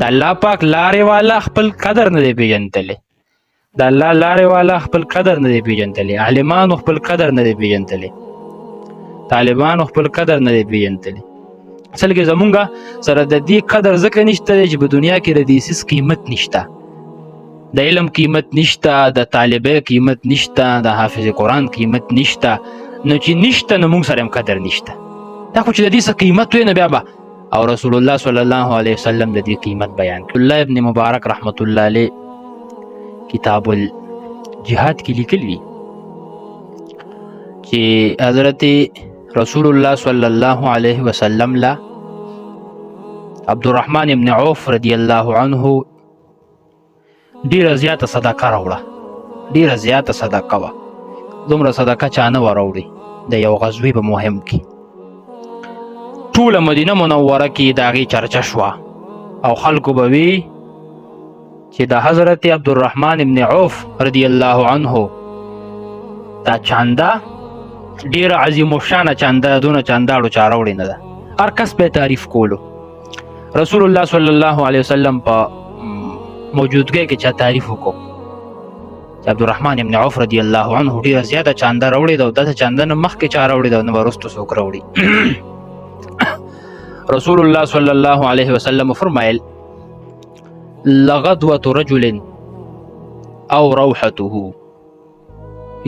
د الله پاک لارې والا خپل قدر نه دی پیژندلی، د الله لارې والا خپل قدر نه دی پیژندلی، عالمانو خپل قدر نه دی پیژندلی، طالبانو خپل قدر نه دی پیژندلی. اصل کې زمونږ سره د دې قدر ځکه نشته دی چې په دنیا کې د دې سیس قیمت نشته، د علم قیمت نشته، د طالبه قیمت نشته، د حافظ قرآن قیمت نشته. نو چې نشته نو موږ سره هم قدر نشته. دا خو چې د دې څه قیمت وي نو بیا به او رسول الله صلی الله علیه وسلم د دې قیمت بیان کړ. الله ابن مبارک رحمت الله علیه کتاب الجهاد کې لیکلی چې حضرت رسول الله صلی الله علیه وسلم لا عبدالرحمن ابن عوف رضی الله عنه ډیره زیاته صدقه راوړه، ډیره زیاته صدقه وه. دومره صدقه چا نه وه راوړې د یو غزوې په مهم کې. ټوله مدینه منوره کې د هغې چرچه شوه او خلکو به وي چې د حضرت عبدالرحمن ابن عوف رضی الله عنه دا چانده ډیره عظیم الشانه چانده، دونه چانداړو چا راوړې نه ده. هر کس به تعریف کولو. رسول الله صلی الله علیه وسلم په موجودګۍ کې چا تعریف وکړو چې عبدالرحمن ابن عوف رضی الله عنه ډیره زیاته چانده راوړې ده او داسې چانده نه مخکې چا راوړې ده نه به وروسته څوک راوړي. رسول الله صلی الله علیه وسلم فرمایل لغدوة رجل او روحته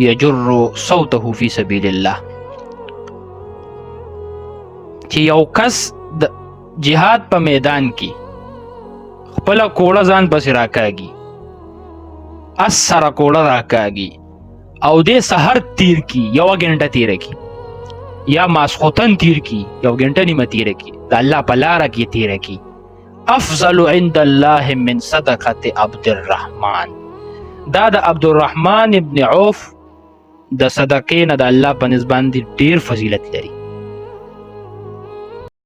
یجر صوته فی سبیل الله، چې یو کس د جهاد په میدان کې خپله کوړه ځان پسې راکاږي، اس سره کوړه راکاږي او دې سحر تیر کی یوه ګنټه تیره کی یا ماسخوتن تیر کی یو ګنټه نیمه تیره کی د الله په لاره کې تیره کی، افضل عند الله من صدقه عبد الرحمن، دا د عبدالرحمن ابن عوف د صدقې نه د الله په نسبت باندې ډیر فضیلت لري.